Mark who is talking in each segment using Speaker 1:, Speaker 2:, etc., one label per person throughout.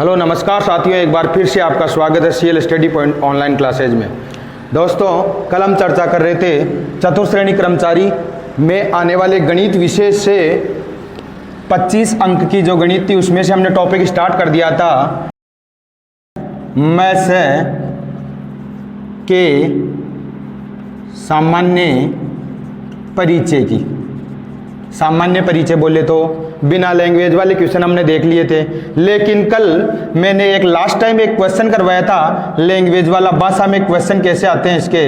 Speaker 1: Hello नमस्कार साथियों, एक बार फिर से आपका स्वागत है CL study point online classes में। दोस्तों, कल हम चर्चा कर रहे थे चतुर्थ श्रेणी कर्मचारी में आने वाले गणित विषय से 25 अंक की जो गणित थी उसमें से हमने टॉपिक स्टार्ट कर दिया था मैथ्स के सामान्य परिचय की। सामान्य परिचय बोले तो बिना लैंग्वेज वाले क्वेश्चन हमने देख लिए थे, लेकिन कल मैंने एक लास्ट टाइम एक क्वेश्चन करवाया था लैंग्वेज वाला। भाषा में क्वेश्चन कैसे आते हैं, इसके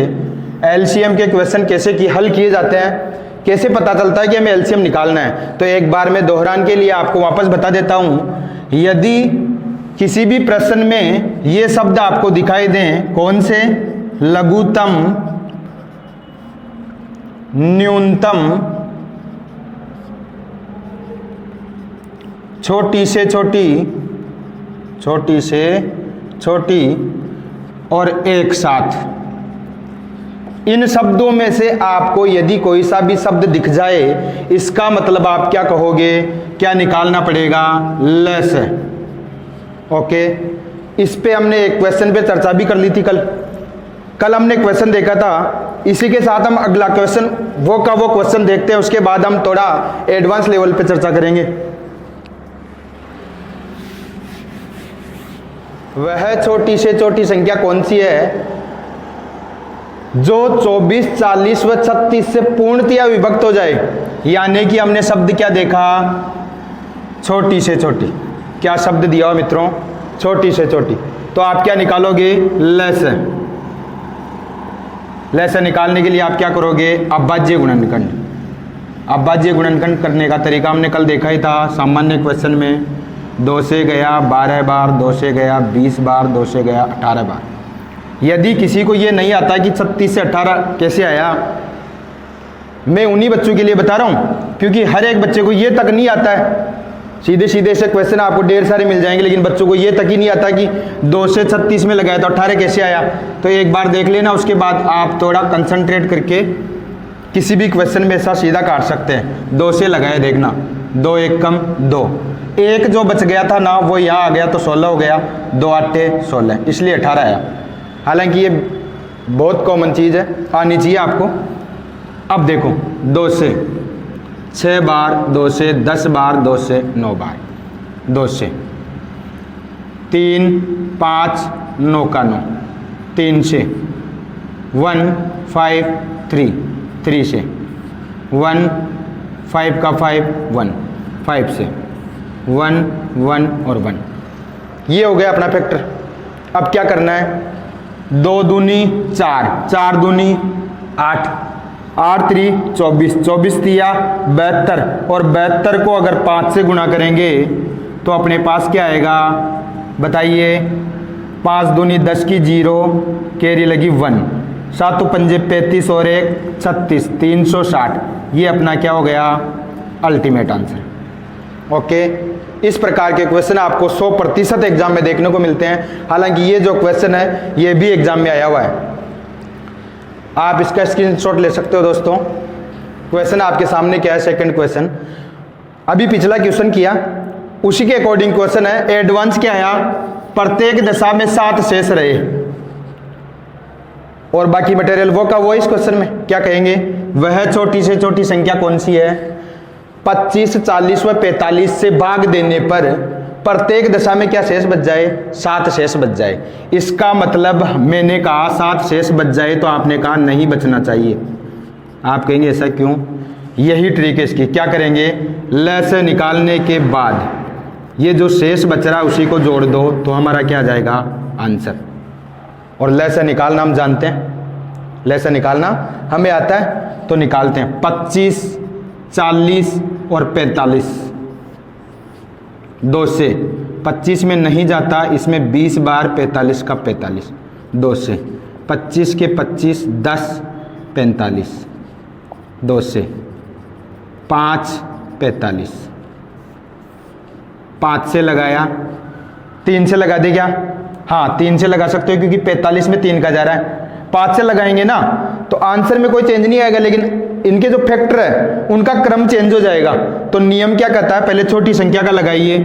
Speaker 1: एलसीएम के क्वेश्चन कैसे की हल किए जाते हैं, कैसे पता चलता है कि हमें एलसीएम निकालना है। तो एक बार मैं दोहरान के लिए आपको वापस बता देता हूं। यदि किसी भी प्रश्न में ये शब्द आपको दिखाई दें, कौन से, लघुत्तम, न्यूनतम, छोटी से छोटी, छोटी से छोटी और एक साथ, इन शब्दों में से आपको यदि कोई सा भी शब्द दिख जाए, इसका मतलब आप क्या कहोगे, क्या निकालना पड़ेगा, लेस है। ओके, इस पे हमने एक क्वेश्चन पे चर्चा भी कर ली थी कल हमने क्वेश्चन देखा था। इसी के साथ हम अगला क्वेश्चन वो क्वेश्चन देखते हैं, उसके बाद हम थोड़ा एडवांस लेवल पे चर्चा करेंगे। वह छोटी से छोटी संख्या कौन सी है जो 24, 40 व 36 से पूर्णतया विभक्त हो जाए। यानी कि हमने शब्द क्या देखा, छोटी से छोटी। क्या शब्द दिया हो मित्रों, छोटी से छोटी। तो आप क्या निकालोगे, लेस। लेस निकालने के लिए आप क्या करोगे, अभाज्य गुणनखंड। अभाज्य गुणनखंड करने का तरीका हमने कल देखा ही था सामान्य क्वेश्चन में। 2 से गया 12 बार, 2 से गया 20 बार, 2 से गया 18 बार। यदि किसी को ये नहीं आता कि 36 से 18 कैसे आया, मैं उन्हीं बच्चों के लिए बता रहा हूँ, क्योंकि हर एक बच्चे को ये तक नहीं आता है। सीधे सीधे से क्वेश्चन आपको ढेर सारे मिल जाएंगे, लेकिन बच्चों को ये तक ही नहीं आता कि 2 से 36 में लगाया तो 18 कैसे आया। तो एक बार देख लेना, उसके बाद आप थोड़ा कंसंट्रेट करके किसी भी क्वेश्चन में ऐसा सीधा काट सकते हैं। 2 से लगाए देखना, 2 1 कम 2, एक जो बच गया था ना वो यहाँ आ गया तो 16 हो गया, 2 8 16, इसलिए 18 आया। हालांकि ये बहुत कॉमन चीज़ है, आनी चाहिए आपको। अब देखो, 2 से 6 बार, 2 से 10 बार, 2 से 9 बार, 2 से 3 5 9 का 9, 3 से 1 5 3, 3 से 1 5 का 5 1, 5 से 1 1 और 1। ये हो गया अपना फैक्टर। अब क्या करना है, 2 दूनी 4, 4 दूनी 8, 8 3 24, 24 तिया 72, और 72 को अगर 5 से गुणा करेंगे तो अपने पास क्या आएगा बताइए। 5 दूनी 10 की 0, कैरी लगी 1, 7 पंजे 35 और 1 36, 360। ये अपना क्या हो गया, अल्टीमेट आंसर। ओके, इस प्रकार के क्वेश्चन आपको 100% एग्जाम में देखने को मिलते हैं। हालांकि ये जो क्वेश्चन है ये भी एग्जाम में आया हुआ है, आप इसका स्क्रीनशॉट ले सकते हो। दोस्तों, क्वेश्चन आपके सामने क्या है, सेकंड क्वेश्चन। अभी पिछला क्वेश्चन किया उसी के अकॉर्डिंग क्वेश्चन है। एडवांस क्या आया, प्रत्येक दशा में 7 शेष रहे, और बाकी मटेरियल वो का वो। इस क्वेश्चन में क्या कहेंगे, वह छोटी से छोटी संख्या कौन सी है। 25, 40 व 45 से भाग देने पर प्रत्येक दशा में क्या शेष बच जाए, 7 शेष बच जाए। इसका मतलब मैंने कहा 7 शेष बच जाए, तो आपने कहा नहीं बचना चाहिए। आप कहेंगे ऐसा क्यों, यही ट्रिक है इसकी। क्या करेंगे, लेस निकालने के बाद ये जो शेष बच रहा है उसी को जोड़ दो, तो हमारा क्या आ जाएगा, आंसर। और लेस निकालना हम जानते हैं, लेस निकालना हमें आता है, तो निकालते हैं। 25, 40 और 45, 2 से 25 में नहीं जाता, इसमें 20 बार 45 का 45, 2 से 25 के 25 10 45, 2 से 5 45, 5 से लगाया, 3 से लगा दे क्या, हाँ 3 से लगा सकते हो क्योंकि 45 में 3 का जा रहा है। 5 से लगाएंगे ना तो आंसर में कोई चेंज नहीं आएगा, लेकिन इनके जो फैक्टर है उनका क्रम चेंज हो जाएगा। तो नियम क्या कहता है, पहले छोटी संख्या का लगाइए,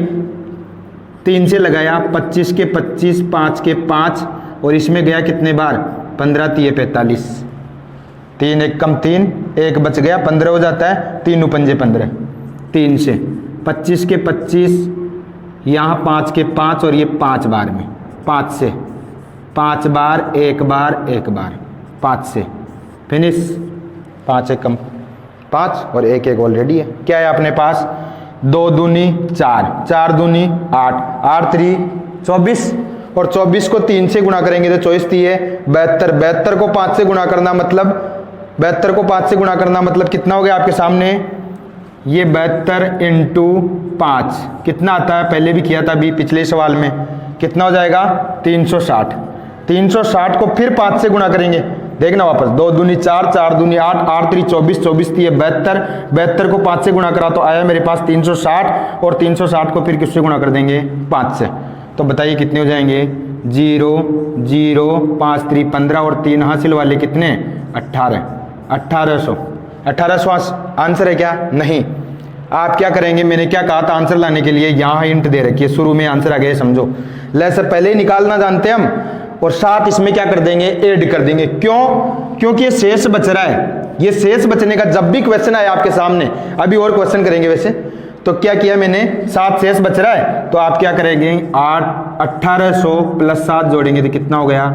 Speaker 1: 3 से लगाया, 25 के 25, 5 के 5, और इसमें गया कितने बार, 15 3 45, 3 1 कम 3, 1 बच गया, 15 हो जाता है, 3 पंजे 15, 3 से 25 के 25, यहाँ 5 के 5, और ये 5 बार में, 5 से 5 बार, 1 बार 1 बार, 5 से फिनिश, 5 1 कम 5, और 1 1 ऑलरेडी है। क्या है अपने पास, 2 दूनी 4, 4 दूनी 8, 8 3 24, और 24 को 3 से गुणा करेंगे तो 24 3 72, 72 को 5 से गुणा करना मतलब 72 को 5 से गुणा करना मतलब कितना हो गया आपके सामने, ये 72 इंटू 5 कितना आता है, पहले भी किया था अभी पिछले सवाल में, कितना हो जाएगा 360, 360 को फिर 5 से गुणा करेंगे, देखना वापस, 2 दूनी 4, 4 दूनी 8, 8 3 24, 24 3 72, 72 को 5 से गुणा करा तो आया मेरे पास 360, और 360 को फिर किससे गुणा कर देंगे, 5 से, तो बताइए कितने हो जाएंगे, 0 0 5 3 15, और 3 हासिल वाले कितने, 18, 1800, 1800 आंसर है क्या, नहीं। आप क्या करेंगे, मैंने क्या कहा था आंसर लाने के लिए, यहाँ हिंट दे रखी है, शुरू में आंसर आ गया समझो, लेसर पहले ही निकालना जानते हैं हम, और साथ इसमें क्या कर देंगे, ऐड कर देंगे, क्यों, क्योंकि ये शेष बच रहा है, ये शेष बचने का जब भी क्वेश्चन आया आपके सामने, अभी और क्वेश्चन करेंगे वैसे, तो क्या किया मैंने, 7 शेष बच रहा है, तो आप क्या करेंगे, 1800 प्लस 7 जोड़ेंगे तो कितना हो गया,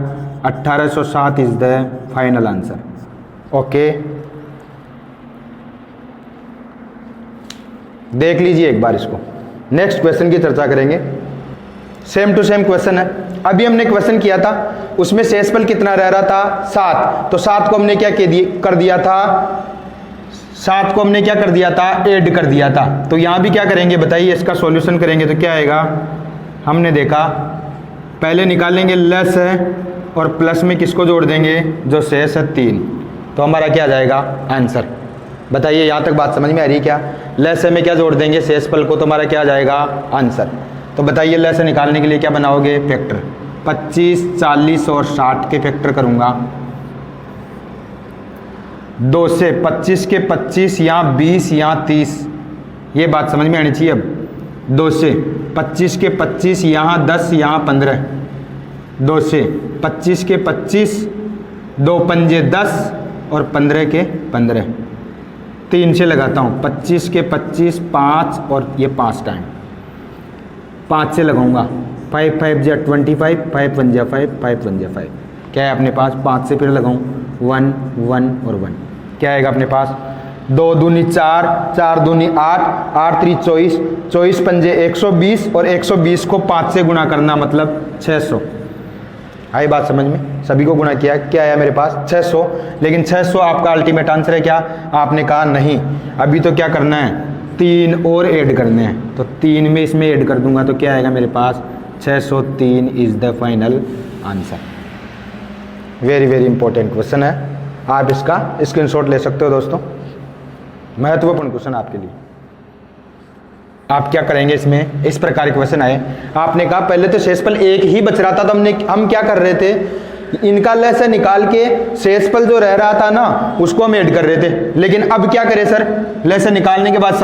Speaker 1: 1807 is the final answer. Okay, देख लीजिए एक बार इसको, नेक्स्ट क्वेश्चन की चर्चा करेंगे, सेम टू सेम क्वेश्चन है, अभी हमने क्वेश्चन किया था उसमें शेषफल कितना रह रहा था, 7, तो 7 को हमने क्या कर दिया था, 7 को हमने क्या कर दिया था, ऐड कर दिया था, तो यहाँ भी क्या करेंगे बताइए, इसका सॉल्यूशन करेंगे तो क्या आएगा, हमने देखा पहले निकालेंगे लेस है, और प्लस में किसको जोड़ देंगे, जो शेष है 3, तो हमारा क्या आ जाएगा आंसर, बताइए यहाँ तक बात समझ में आ रही है क्या, लेस में क्या जोड़ देंगे शेषफल को, तो हमारा क्या आ जाएगा आंसर, तो बताइए लेस निकालने के लिए क्या बनाओगे, फैक्टर, 25 40 और 60 के फैक्टर करूंगा, 2 से 25 के 25, यहाँ 20 यहाँ 30, ये बात समझ में आनी चाहिए। अब 2 से 25 के 25, यहाँ 10 यहाँ 15, 2 से 25 के 25, 2 पंजे 10 और 15 के 15, 3 से लगाता हूँ, 25 के 25 5, और ये 5 टाइम 5 से लगाऊंगा, 5 5 जा 25, 5 1 जा 5, 5 1 जा 5, क्या है अपने पास, 5 से फिर लगाऊं 1 1 और 1, क्या आएगा अपने पास, 2 दूनी 4, 4 दूनी 8, 8 3 24, 24 पंजे 120, और 120 को 5 से गुणा करना मतलब 600, आई बात समझ में, सभी को गुणा किया, क्या आया मेरे पास 600, लेकिन 600 आपका अल्टीमेट आंसर है क्या, आपने कहा नहीं, अभी तो क्या करना है, 3 और ऐड करने हैं, तो 3 में इसमें ऐड कर दूंगा तो क्या आएगा मेरे पास 603 is the final answer. Very very important question है, आप इसका स्क्रीनशॉट ले सकते हो दोस्तों, महत्वपूर्ण क्वेश्चन आपके लिए। आप क्या करेंगे, इसमें इस प्रकार के क्वेश्चन आए, आपने कहा पहले तो शेषफल 1 ही बच रहा था, तो हम क्या कर रहे थे, इनका लेस निकाल के शेषफल जो रह रहा था ना उसको हम ऐड कर रहे थे, लेकिन अब क्या करें सर, लेस निकालने के बाद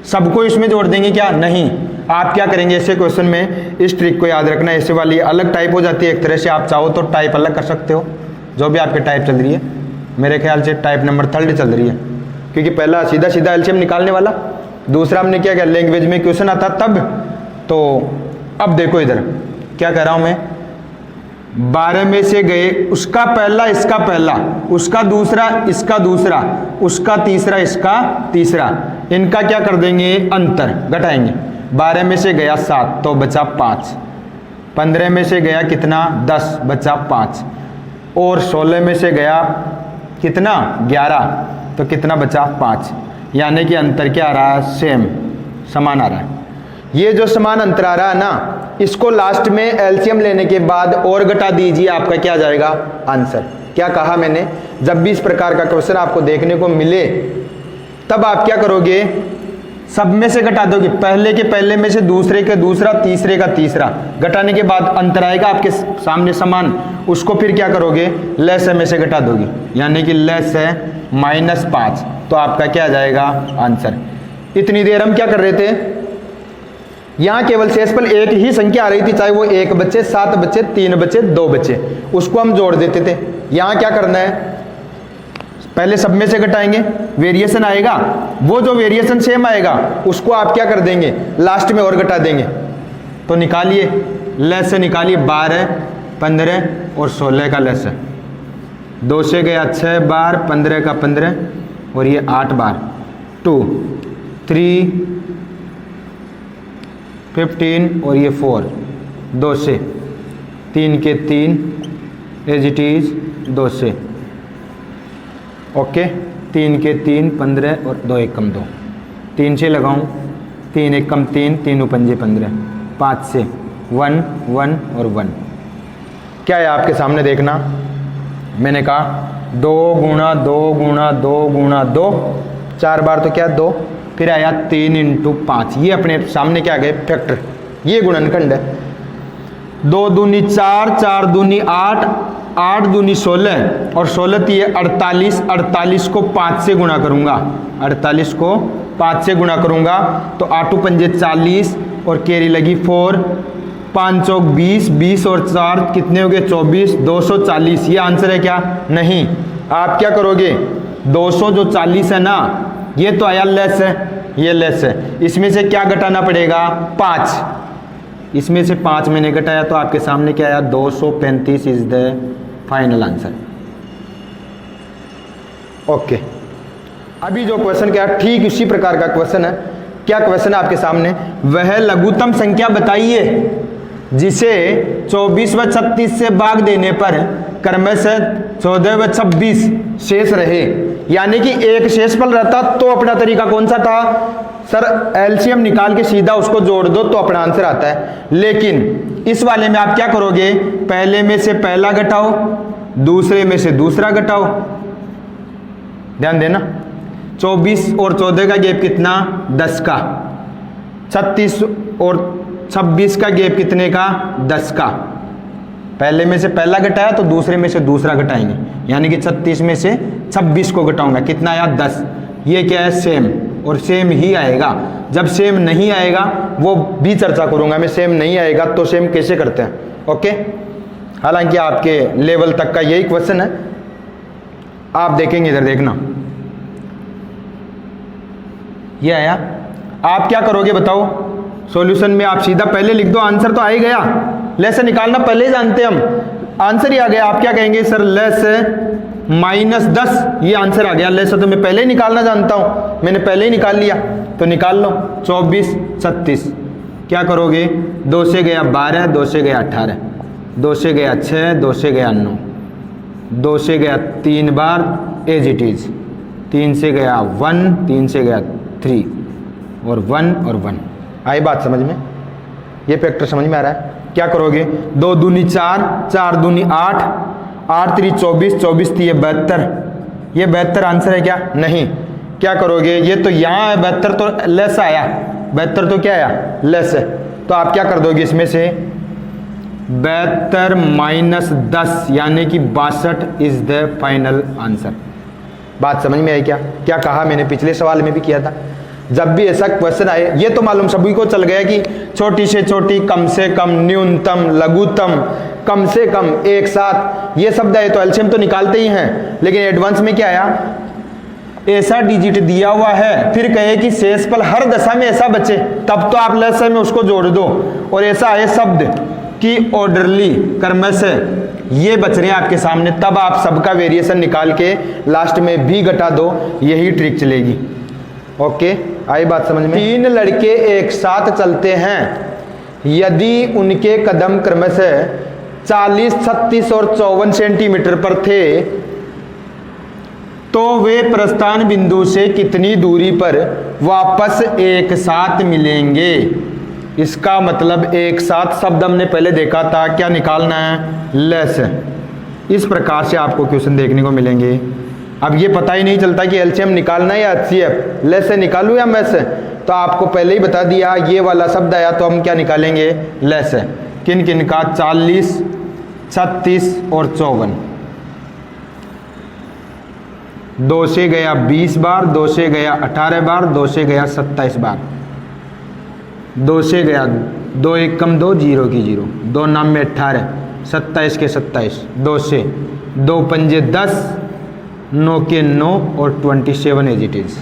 Speaker 1: सबको इसमें जोड़ देंगे क्या, नहीं, आप क्या करेंगे ऐसे क्वेश्चन में, इस ट्रिक को याद रखना, ऐसे वाली अलग टाइप हो जाती है एक तरह से, आप चाहो तो टाइप अलग कर सकते हो, जो भी आपके टाइप चल रही है, मेरे ख्याल से टाइप नंबर 3 चल रही है, क्योंकि पहला सीधा सीधा एलसीएम निकालने वाला, दूसरा हमने क्या किया, लैंग्वेज में क्वेश्चन आता तब, तो अब देखो इधर क्या कह रहा हूं मैं, 12 में से गए, उसका पहला इसका पहला, उसका दूसरा इसका दूसरा, उसका तीसरा इसका तीसरा, इनका क्या कर देंगे अंतर, घटाएंगे, 12 में से गया 7 तो बचा 5, 15 में से गया कितना 10 बचा 5, और 16 में से गया कितना 11 तो कितना बचा 5, यानी कि अंतर क्या आ रहा है, सेम समान आ रहा है। ये जो समान अंतर आ रहा है ना, इसको लास्ट में एलसीएम लेने के बाद और घटा दीजिए, आपका क्या आ जाएगा आंसर। क्या कहा मैंने, जब भी इस प्रकार का क्वेश्चन आपको देखने को मिले तब आप क्या करोगे, सब में से घटा दोगे, पहले के पहले में से दूसरे के दूसरा, तीसरे का तीसरा, घटाने के बाद अंतर आएगा आपके सामने समान, उसको फिर क्या करोगे, लेस है में से घटा दोगे, यानी कि लेस है -5, तो आपका क्या आ जाएगा आंसर। इतनी देर हम क्या कर रहे थे, यहाँ केवल शेषफल एक ही संख्या आ रही थी, चाहे वो 1 बचे, 7 बचे, 3 बचे, 2 बचे, उसको हम जोड़ देते थे। यहाँ क्या करना है, पहले सब में से घटाएंगे, वेरिएशन आएगा, वो जो वेरिएशन सेम आएगा उसको आप क्या कर देंगे, लास्ट में और घटा देंगे। तो निकालिए, लेस से निकालिए, 12, 15 और 16 का लेस है। 2 से गया 6 बार, 15 का 15 और ये 8 बार, 2, 3, 15 और ये 4, 2 से 3 के 3 एज इट इज 2 से, ओके। 3 के 3 15 और 2 1 कम 2, 3 से लगाऊं, 3 1 कम 3, 3 पंजे 15, 5 से 1 1 और 1। क्या है आपके सामने देखना, मैंने कहा 2 गुणा 2 गुणा 2 गुणा 2, 4 बार तो क्या 2, फिर आया 3 × 5, ये अपने सामने क्या गए फैक्टर, ये गुणनखंड है। 2 दूनी 4, 4 दूनी 8, 8 दूनी 16 और 16 थी 48, 48 को 5 से गुणा करूंगा, 48 को 5 से गुणा करूंगा तो 8 पंजे 40 और कैरी लगी 4, 5 चौक 20, 20 और 4 कितने हो गए 24, 240। ये आंसर है क्या, नहीं। आप क्या करोगे, 200 जो 40 है ना, ये तो आया लेस है, ये लेस है, इसमें से क्या घटाना पड़ेगा 5, इसमें से 5 मैंने घटाया तो आपके सामने क्या आया 235 is the final answer. Okay, अभी जो क्वेश्चन क्या है ठीक उसी प्रकार का क्वेश्चन है। क्या क्वेश्चन है आपके सामने, वह लघुत्तम संख्या बताइए जिसे 24 व 36 से भाग देने पर क्रमशः 14 व 26 शेष रहे। यानी कि एक शेषफल रहता तो अपना तरीका कौन सा था, सर एलसीएम निकाल के सीधा उसको जोड़ दो तो अपना आंसर आता है। लेकिन इस वाले में आप क्या करोगे, पहले में से पहला घटाओ, दूसरे में से दूसरा घटाओ। ध्यान देना, 24 और 14 का गैप कितना 10 का, 36 और 26 का गैप कितने का 10 का। पहले में से पहला घटाया तो दूसरे में से दूसरा घटाएंगे, यानी कि 36 में से 26 को घटाऊंगा, कितना आया 10। ये क्या है सेम, और सेम ही आएगा। जब सेम नहीं आएगा वो भी चर्चा करूंगा मैं, सेम नहीं आएगा तो सेम कैसे करते हैं। ओके, हालांकि आपके लेवल तक का यही क्वेश्चन है, आप देखेंगे इधर देखना, ये आया। आप क्या करोगे बताओ, सॉल्यूशन में आप सीधा पहले लिख दो, आंसर तो आ ही गया। लेस निकालना पहले ही जानते हैं हम, आंसर ही आ गया। आप क्या कहेंगे, सर लेस -10, ये आंसर आ गया। लेस तो मैं पहले ही निकालना जानता हूं, मैंने पहले ही निकाल लिया, तो निकाल लो। 24 36 क्या करोगे, 2 से गया 12, 2 से गया 18, 2 से गया 6, 2 से गया 9, 2 से गया 3 बार एज इट इज, 3 से गया 1, 3 से गया 3 और 1 और 1। आई बात समझ में, ये फैक्टर समझ में आ रहा है। क्या करोगे, 2 दूनी 4, 4 दूनी 8, 8 3 24, 24 थी 72, ये 72 आंसर है क्या, नहीं। क्या करोगे, ये तो यहाँ है 72 तो लेस आया, 72 तो क्या आया लेस है, तो आप क्या कर दोगे इसमें से 72 - 10 यानी कि 62 इज द फाइनल आंसर। बात समझ में आई क्या, क्या कहा मैंने पिछले सवाल में भी किया था। जब भी ऐसा क्वेश्चन आए, ये तो मालूम सभी को चल गया कि छोटी से छोटी, कम से कम, न्यूनतम, लघुत्तम, कम से कम, एक साथ, ये शब्द आए तो एलसीएम तो निकालते ही हैं। लेकिन एडवांस में क्या आया, ऐसा डिजिट दिया हुआ है, फिर कहे कि शेषफल हर दशा में ऐसा बचे, तब तो आप लेस में उसको जोड़ दो। और ऐसा है शब्द कि ऑर्डरली क्रमशः ये बच रहे हैं आपके सामने, तब आप सबका वेरिएशन निकाल के लास्ट में भी घटा दो, यही ट्रिक चलेगी। ओके, आई बात समझ में। 3 लड़के एक साथ चलते हैं, यदि उनके कदम क्रमशः 40, 36 और 54 सेंटीमीटर पर थे तो वे प्रस्थान बिंदु से कितनी दूरी पर वापस एक साथ मिलेंगे। इसका मतलब एक साथ शब्द हमने पहले देखा था, क्या निकालना है, लेस। इस प्रकार से आपको क्वेश्चन देखने को मिलेंगे। अब ये पता ही नहीं चलता कि एलसीएम निकालना है या एचसीएफ, लेस से निकालूं या मैस से, तो आपको पहले ही बता दिया ये वाला शब्द आया तो हम क्या निकालेंगे, लेस है। किन किन का, 40, 36 और 54। 2 से गया 20 बार, 2 से गया 18 बार, 2 से गया 27 बार। 2 से गया, 2 1 कम 2, 0 की 0, 2 नाम में 18, 27 के 27, 2 से 2 पंजे 10, 9 के 9 और 27 एज इट इज।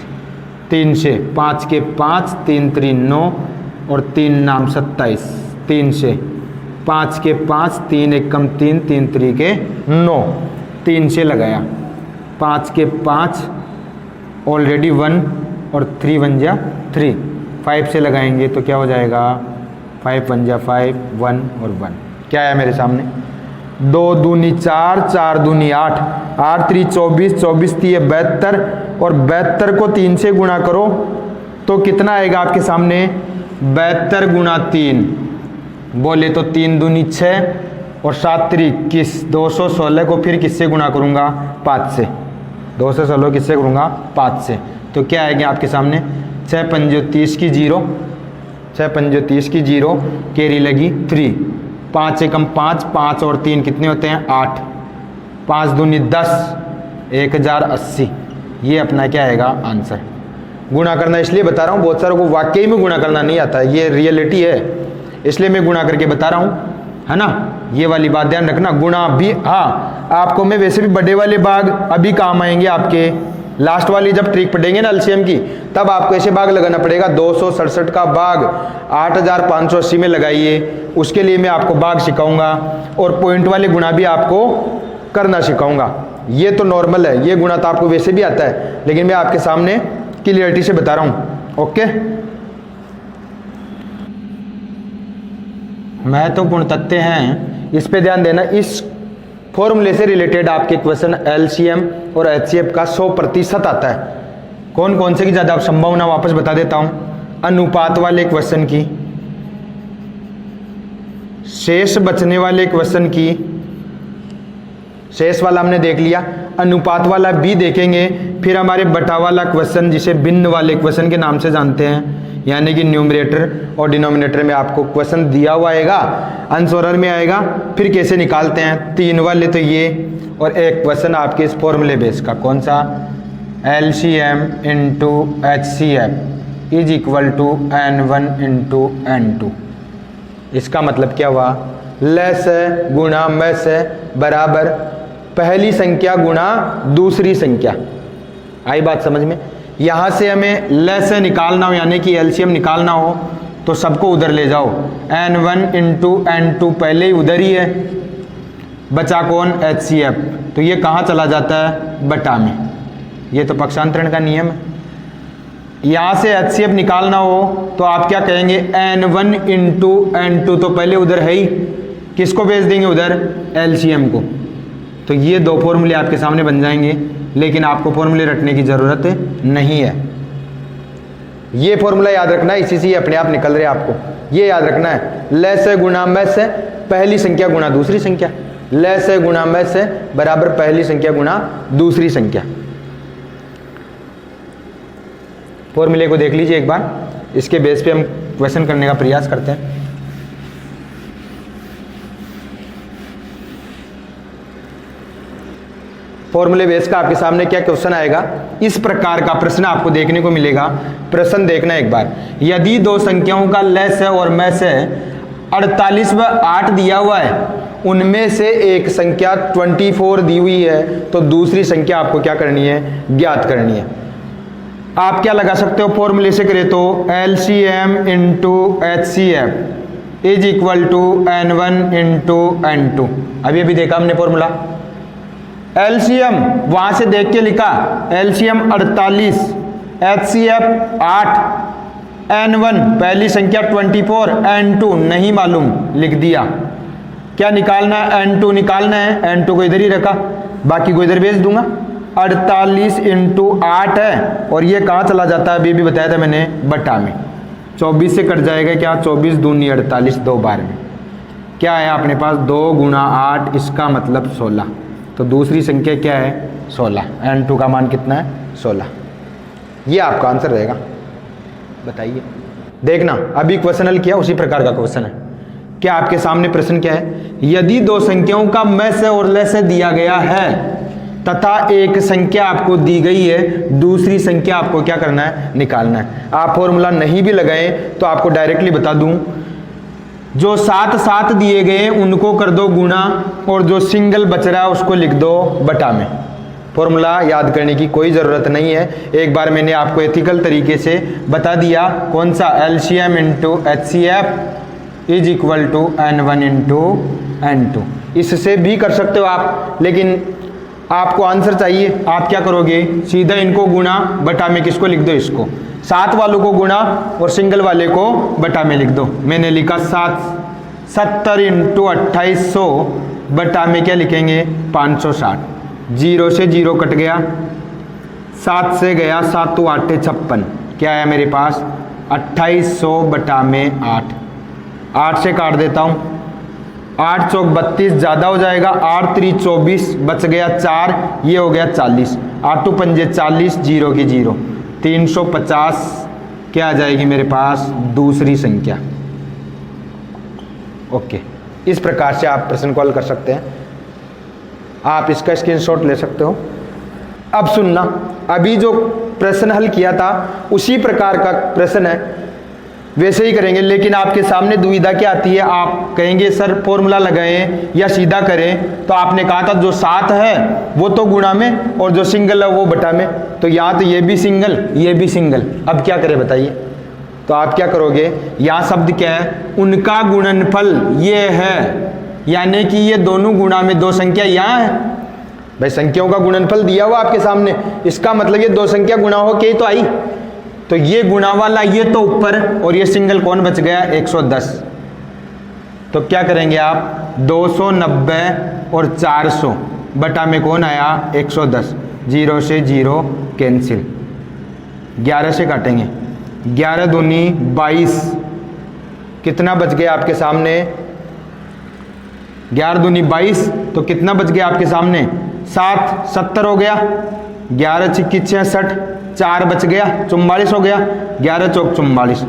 Speaker 1: 3 से 5 के 5, 3 3 9 और 3 नाम 27, 3 से 5 के 5, 3 1 कम 3, 3 3 के 9, 3 से लगाया, 5 के 5 ऑलरेडी 1 और 3 1 जा 3, 5 से लगाएंगे तो क्या हो जाएगा, 5 1 जा 5, 1 और 1, क्या है मेरे सामने, 2 दूनी 4, 4 दूनी 8, 8 3 24, 24 3 72 और 72 को 3 से गुणा करो तो कितना आएगा आपके सामने, 72 गुणा 3 बोले तो 3 दूनी 6 और 7 3 21, 216 को फिर किससे गुणा करूँगा, 5 से, 216 किससे करूँगा, 5 से, तो क्या आएगा आपके सामने, 6 पंजो 30 की 0, 6 पंजो 30 की 0, कैरी लगी 3, 5 एकम 5, 5 और 3 कितने होते हैं 8, 5 दूनी 10, 1080, ये अपना क्या आएगा आंसर। गुणा करना इसलिए बता रहा हूँ, बहुत सारों को वाकई में गुणा करना नहीं आता, ये रियलिटी है, इसलिए मैं गुणा करके बता रहा हूँ, है ना, ये वाली बात ध्यान रखना। गुणा भी, हाँ आपको मैं वैसे भी बड़े वाले भाग अभी काम आएंगे, आपके लास्ट वाली जब ट्रिक पढ़ेंगे ना एलसीएम की, तब आपको ऐसे भाग लगाना पड़ेगा। 267 का भाग 8580 में लगाइए, उसके लिए मैं आपको भाग सिखाऊंगा और पॉइंट वाले गुणा भी आपको करना सिखाऊंगा। ये तो नॉर्मल है, ये गुणा तो आपको वैसे भी आता है, लेकिन मैं आपके सामने क्लियरिटी से बता रहा हूँ। ओके, महत्वपूर्ण तथ्य हैं, इस पे ध्यान देना। इस फॉर्मूले से रिलेटेड आपके क्वेश्चन एलसीएम और एचसीएफ का 100% आता है। कौन कौन से की ज़्यादा संभावना वापस बता देता हूँ। अनुपात वाले क्वेश्चन की, शेष बचने वाले क्वेश्चन की, शेष वाला हमने देख लिया, अनुपात वाला भी देखेंगे, फिर हमारे बटा वाला क्वेश्चन जिसे भिन्न वाले क्वेश्चन के नाम से जानते हैं, यानी कि न्यूमरेटर और डिनोमिनेटर में आपको क्वेश्चन दिया हुआ आएगा, आंसर में आएगा, फिर कैसे निकालते हैं 3 वाले तो ये, और एक क्वेश्चन आपके इस फॉर्मूले बेस का, कौन सा, LCM into HCF is equal to N1 into N2। इसका मतलब क्या हुआ, लेस है गुणा मैस है बराबर पहली संख्या गुणा दूसरी संख्या। आई बात समझ में। यहाँ से हमें लेस निकालना हो, यानी कि एलसीएम निकालना हो, तो सबको उधर ले जाओ, N1 इंटू N2 पहले ही उधर ही है, बचा कौन, HCF, तो ये कहाँ चला जाता है, बटा में। ये तो पक्षांतरण का नियम है। यहाँ से HCF निकालना हो तो आप क्या कहेंगे, N1 इंटू N2 तो पहले उधर है ही, किसको भेज देंगे उधर, LCM को। तो ये 2 फॉर्मूले आपके सामने बन जाएंगे, लेकिन आपको फॉर्मूले रटने की ज़रूरत नहीं है। ये फॉर्मूला याद रखना है, इसी से अपने आप निकल रहे हैं आपको। ये याद रखना है, लेस है गुणा मैस है पहली संख्या गुणा दूसरी संख्या, लेस है गुणा मैस है बराबर पहली संख्या गुणा दूसरी संख्या। फॉर्मूले को देख लीजिए एक बार, इसके बेस पे हम क्वेश्चन करने का प्रयास करते हैं। फॉर्मूले बेस का आपके सामने क्या क्वेश्चन आएगा, इस प्रकार का प्रश्न आपको देखने को मिलेगा। प्रश्न देखना एक बार, यदि 2 संख्याओं का लेस है और मैस है 48 व 8 दिया हुआ है, उनमें से एक संख्या 24 दी हुई है, तो दूसरी संख्या आपको क्या करनी है, ज्ञात करनी है। आप क्या लगा सकते हो फॉर्मूले से करें तो, LCM into HCF is equal to N1 into N2। अभी देखा हमने फॉर्मूला, LCM वहां से देख के लिखा, LCM 48, HCF 8, N1 पहली संख्या 24, N2 नहीं मालूम लिख दिया। क्या निकालना है, N2 निकालना है, N2 को इधर ही रखा, बाकी को इधर भेज दूंगा। 48 इंटू 8 है, और ये कहाँ चला जाता है, अभी भी बताया था मैंने, बटा में। 24 से कट जाएगा क्या, 24 दूनी 48, 2 बार में क्या है अपने पास, 2 गुणा 8, इसका मतलब 16। तो दूसरी संख्या क्या है, 16। N2 का मान कितना है, 16। ये आपका आंसर रहेगा। बताइए, देखना अभी क्वेश्चन हल किया, उसी प्रकार का क्वेश्चन है। क्या आपके सामने प्रश्न क्या है, यदि 2 संख्याओं का मैस और लेस दिया गया है, तथा एक संख्या आपको दी गई है, दूसरी संख्या आपको क्या करना है, निकालना है। आप फॉर्मूला नहीं भी लगाएं तो आपको डायरेक्टली बता दूं, जो 7 7 दिए गए उनको कर दो गुणा और जो सिंगल बच रहा है उसको लिख दो बटा में। फॉर्मूला याद करने की कोई ज़रूरत नहीं है, एक बार मैंने आपको एथिकल तरीके से बता दिया। कौन सा, LCM into HCF is equal to N1 into N2। इससे भी कर सकते हो आप, लेकिन आपको आंसर चाहिए। आप क्या करोगे, सीधा इनको गुणा बटा में किसको लिख दो, इसको 7 वालों को गुणा और सिंगल वाले को बटा में लिख दो। मैंने लिखा 70 इंटू 2800 बटा में क्या लिखेंगे 560। 0 से 0 कट गया, 7 से गया 7 तो 8 56, क्या आया मेरे पास 2800 बटा में 8। 8 से काट देता हूँ, 8 चौक 32 ज़्यादा हो जाएगा, 8 3 24 बच गया 4, ये हो गया 40। 8 पंजे 40, 0 की 0, 350 क्या आ जाएगी मेरे पास दूसरी संख्या। ओके, इस प्रकार से आप प्रश्न को हल कर सकते हैं। आप इसका स्क्रीनशॉट ले सकते हो। अब सुनना, अभी जो प्रश्न हल किया था उसी प्रकार का प्रश्न है, वैसे ही करेंगे, लेकिन आपके सामने दुविधा क्या आती है, आप कहेंगे सर फॉर्मूला लगाएं या सीधा करें। तो आपने कहा था जो 7 है वो तो गुणा में और जो सिंगल है वो बटा में, तो यहाँ तो ये भी सिंगल ये भी सिंगल, अब क्या करें बताइए। तो आप क्या करोगे, यहाँ शब्द क्या है, उनका गुणनफल ये है, यानी कि ये दोनों गुणा में, दो संख्या यहाँ है भाई, संख्याओं का गुणनफल दिया हुआ आपके सामने, इसका मतलब ये दो संख्या गुणा हो के ही तो आई। तो ये गुणा वाला ये तो ऊपर और ये सिंगल कौन बच गया 110। तो क्या करेंगे आप 290 और 400 बटा में कौन आया 110, 0 से 0 कैंसिल, 11 से काटेंगे, 11 दूनी 22, कितना बच गया आपके सामने 11 दूनी 22, तो कितना बच गया आपके सामने 7 70 हो गया, 11 छिक्की 66, 4 बच गया 44 हो गया, 11 चौक 44,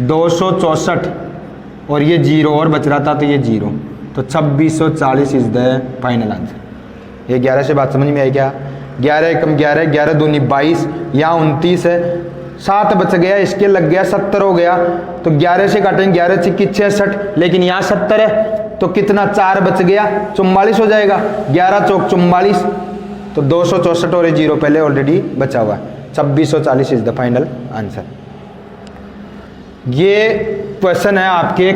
Speaker 1: 264 और ये 0 और बच रहा था तो ये 0, तो 2640 इज द फाइनल आंसर। ये 11 से बात समझ में आई क्या, 11 एकम 11, 11 दूनी 22, यहाँ 29 है, 7 बच गया, इसके लग गया 70 हो गया, तो 11 से काटेंगे, 11 छिक्की 66, लेकिन यहाँ 70 है तो कितना 4 बच गया 44 हो जाएगा, 11 चौक 44, तो 264 और 0 पहले ऑलरेडी बचा हुआ है, 2640 इज द फाइनल आंसर। ये क्वेश्चन है आपके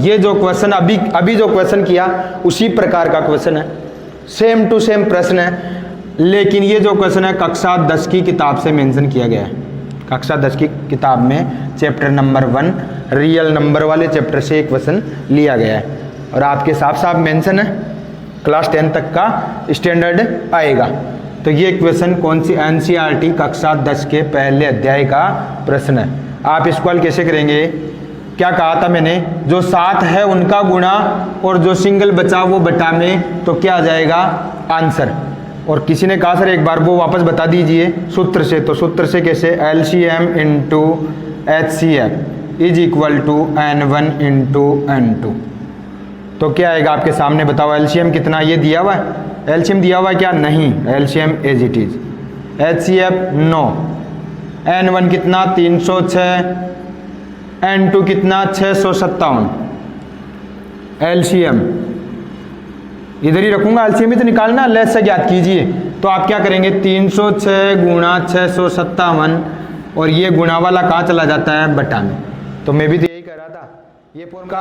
Speaker 1: ये जो क्वेश्चन अभी जो क्वेश्चन किया उसी प्रकार का क्वेश्चन है, सेम टू सेम प्रश्न है, लेकिन ये जो क्वेश्चन है कक्षा 10 की किताब से मेंशन किया गया है। कक्षा 10 की किताब में चैप्टर नंबर 1 रियल नंबर वाले चैप्टर से एक क्वेश्चन लिया गया है और आपके साफ साफ मेंशन है क्लास 10 तक का स्टैंडर्ड आएगा। तो ये क्वेश्चन कौन सी NCERT कक्षा 10 के पहले अध्याय का प्रश्न है। आप इसको हल कैसे करेंगे, क्या कहा था मैंने, जो 7 है उनका गुणा और जो सिंगल बचा वो बटा में, तो क्या आ जाएगा आंसर। और किसी ने कहा सर एक बार वो वापस बता दीजिए सूत्र से, तो सूत्र से कैसे, LCM into HCF is equal to N1 into N2। तो क्या आएगा आपके सामने बताओ, LCM कितना, ये दिया हुआ है, LCM दिया हुआ है क्या, नहीं, LCM as it is, HCF 9, N1 कितना 306, N2 कितना 657, LCM इधर ही रखूंगा, LCM ही तो निकालना, लेस से ज्ञात कीजिए। तो आप क्या करेंगे 306 गुणा 657 और ये गुणा वाला कहाँ चला जाता है बटा में। तो मैं भी तो यही कह रहा था, ये का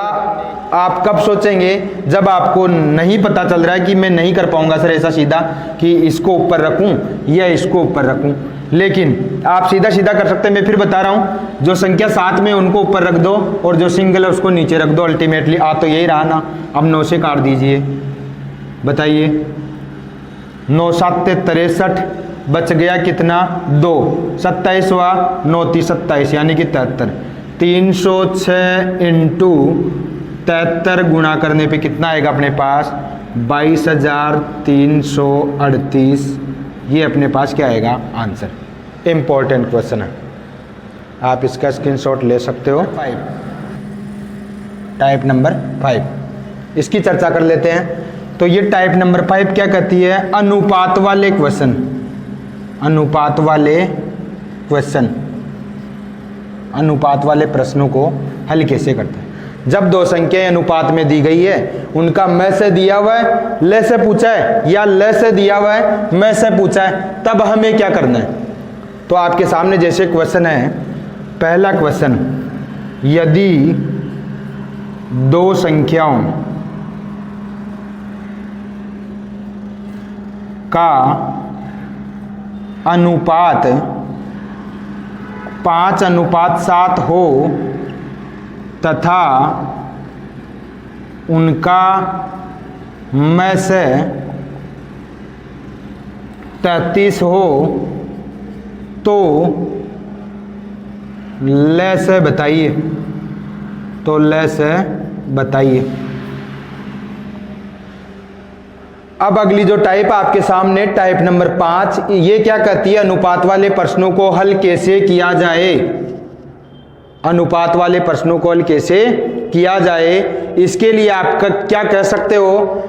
Speaker 1: आप कब सोचेंगे, जब आपको नहीं पता चल रहा है कि मैं नहीं कर पाऊंगा सर ऐसा सीधा कि इसको ऊपर रखूं या इसको ऊपर रखूं, लेकिन आप सीधा सीधा कर सकते हैं। मैं फिर बता रहा हूं, जो संख्या 7 में उनको ऊपर रख दो और जो सिंगल है उसको नीचे रख दो, अल्टीमेटली आ तो यही रहा ना। अब 9 से काट दीजिए, बताइए 9 7 63, बच गया कितना 2, 27 हुआ 9 30 27 यानी कि 73, 306 इंटू 73 गुणा करने पे कितना आएगा अपने पास 22,338। ये अपने पास क्या आएगा आंसर। इम्पोर्टेंट क्वेश्चन है, आप इसका स्क्रीनशॉट ले सकते हो। टाइप नंबर 5 इसकी चर्चा कर लेते हैं। तो ये टाइप नंबर 5 क्या कहती है, अनुपात वाले क्वेश्चन। अनुपात वाले क्वेश्चन, अनुपात वाले प्रश्नों को हल कैसे करते हैं। जब दो संख्याएं अनुपात में दी गई है, उनका मैं से दिया हुआ है, ले से पूछा है, या ले से दिया हुआ है, मैं से पूछा है, तब हमें क्या करना है। तो आपके सामने जैसे क्वेश्चन है, पहला क्वेश्चन, यदि दो संख्याओं का अनुपात 5:7 हो तथा उनका मैं से 33 हो तो ले से बताइए। तो ले से बताइए। अब अगली जो टाइप आपके सामने, टाइप नंबर 5, ये क्या कहती है, अनुपात वाले प्रश्नों को हल कैसे किया जाए। अनुपात वाले प्रश्नों को हल कैसे किया जाए, इसके लिए आप क्या कह सकते हो।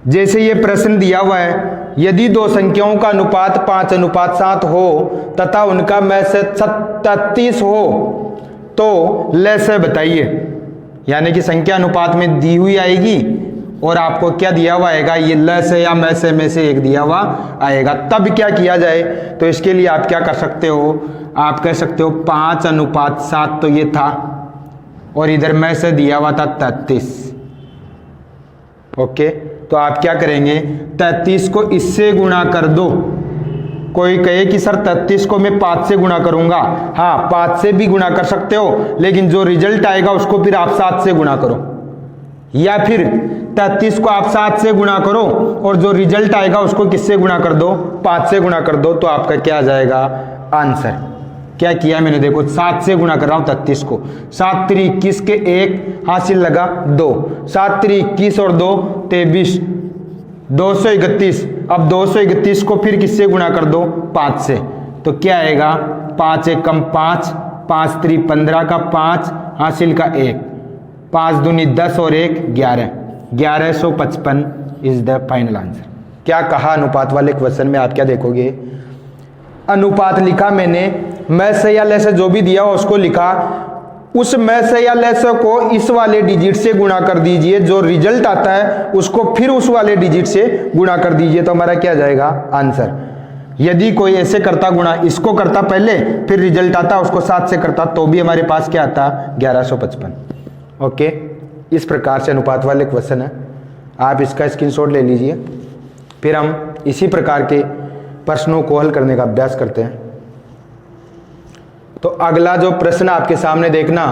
Speaker 1: जैसे ये प्रश्न दिया हुआ है, यदि दो संख्याओं का अनुपात 5:7 हो तथा उनका मैं से 33 हो तो ले से बताइए। यानी कि संख्या अनुपात में दी हुई आएगी और आपको क्या दिया हुआ आएगा, ये ल से या मैं से एक दिया हुआ आएगा। तब क्या किया जाए, तो इसके लिए आप क्या कर सकते हो, आप कह सकते हो 5:7 तो ये था और इधर मैं से दिया हुआ था 33। ओके, तो आप क्या करेंगे, 33 को इससे गुणा कर दो। कोई कहे कि सर 33 को मैं 5 से गुणा करूंगा, हाँ 5 से भी गुणा कर सकते हो, लेकिन जो रिजल्ट आएगा उसको फिर आप 7 से गुणा करो। या फिर 33 को आप 7 से गुणा करो और जो रिजल्ट आएगा उसको किससे गुणा कर दो, 5 से गुणा कर दो। तो आपका क्या आ जाएगा आंसर। क्या किया मैंने, देखो 7 से गुणा कर रहा हूं 33 को, 7 3 21 के 1 हासिल लगा 2, 7 3 21 और 2 23, 231। अब 231 को फिर किससे गुणा कर दो, 5 से। तो क्या आएगा, 5 1 कम 5, 5 3 15 का 5 हासिल का 1, 5 दूनी 10 और 1 11, 1155 इज द फाइनल आंसर। क्या कहा अनुपात वाले क्वेश्चन में, आप क्या देखोगे, अनुपात लिखा मैंने, मैं से या ले से जो भी दिया हो उसको लिखा, उस मैं से या ले से को इस वाले डिजिट से गुणा कर दीजिए, जो रिजल्ट आता है उसको फिर उस वाले डिजिट से गुणा कर दीजिए। तो हमारा क्या जाएगा आंसर। यदि कोई ऐसे करता गुणा, इसको करता पहले फिर रिजल्ट आता उसको 7 से करता, तो भी हमारे पास क्या आता 1155। ओके, इस प्रकार से अनुपात वाले क्वेश्चन है, आप इसका स्क्रीनशॉट ले लीजिए। फिर हम इसी प्रकार के प्रश्नों को हल करने का अभ्यास करते हैं। तो अगला जो प्रश्न आपके सामने देखना,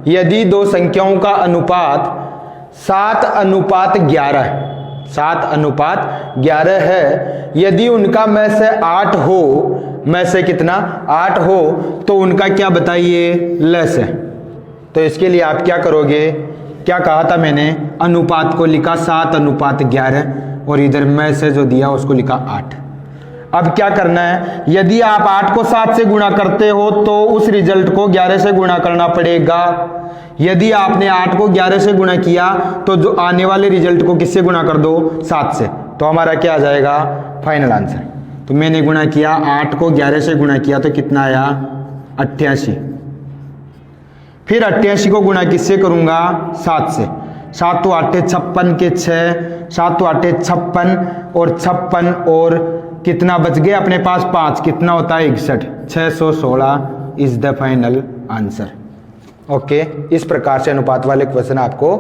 Speaker 1: यदि दो संख्याओं का अनुपात 7:11 है, 7:11 है, यदि उनका मैं से 8 हो, मैं से कितना 8 हो, तो उनका क्या बताइए, लेस है। तो इसके लिए आप क्या करोगे, क्या कहा था मैंने, अनुपात को लिखा 7:11 और इधर मैं से जो दिया उसको लिखा 8। अब क्या करना है, यदि आप 8 को 7 से गुणा करते हो तो उस रिजल्ट को 11 से गुणा करना पड़ेगा। यदि आपने 8 को 11 से गुणा किया तो जो आने वाले रिजल्ट को किससे गुणा कर दो, 7 से। तो हमारा क्या आ जाएगा फाइनल आंसर। तो मैंने गुणा किया, 8 को 11 से गुणा किया तो कितना आया 88। फिर 88 को गुणा किससे करूंगा, 7 से। 7 तो 8 56 के 6, 7 तो 8 56 और 56 और कितना बच गया अपने पास 5, कितना होता है 61, 616 is the final answer. Okay, इस प्रकार से अनुपात वाले क्वेश्चन आपको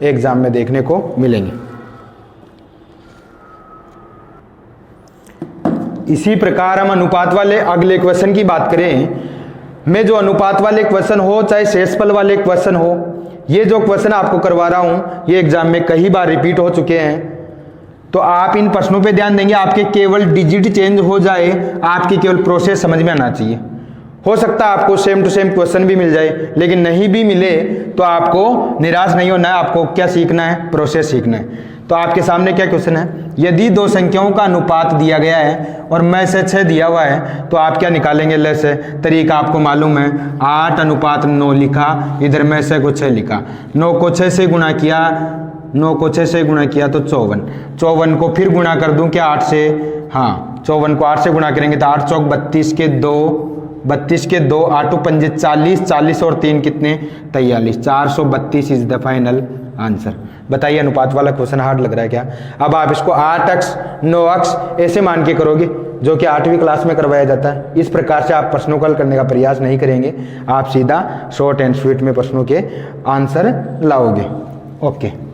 Speaker 1: एग्जाम में देखने को मिलेंगे। इसी प्रकार हम अनुपात वाले अगले क्वेश्चन की बात करें, मैं जो अनुपात वाले क्वेश्चन हो चाहे शेषफल वाले क्वेश्चन हो, ये जो क्वेश्चन आपको करवा रहा हूं ये एग्जाम में कई बार रिपीट हो चुके हैं। तो आप इन प्रश्नों पे ध्यान देंगे, आपके केवल डिजिट चेंज हो जाए, आपकी केवल प्रोसेस समझ में आना चाहिए। हो सकता है आपको सेम टू सेम क्वेश्चन भी मिल जाए, लेकिन नहीं भी मिले तो आपको निराश नहीं होना है। आपको क्या सीखना है, प्रोसेस सीखना है। तो आपके सामने क्या क्वेश्चन है, यदि दो संख्याओं का अनुपात दिया गया है और मैं से 6 दिया हुआ है, तो आप क्या निकालेंगे, ले से। तरीका आपको मालूम है, 8:9 लिखा, इधर मैं से को 6 लिखा, 9 को 6 से गुणा किया 9 को 6 से गुणा किया तो 54, 54 को फिर गुणा कर दूं क्या 8 से, हाँ 54 को 8 से गुणा करेंगे तो 8 चौक 32 के 2, 32 के 2, 8 पंजे 40, 40 और 3 कितने 43, 432 इज द फाइनल आंसर। बताइए अनुपात वाला क्वेश्चन हार्ड लग रहा है क्या? अब आप इसको 8x 9x ऐसे मान के करोगे जो कि 8वीं क्लास में करवाया जाता है। इस प्रकार से आप प्रश्नों को हल करने का प्रयास नहीं करेंगे, आप सीधा शॉर्ट एंड स्वीट में प्रश्नों के आंसर लाओगे। ओके।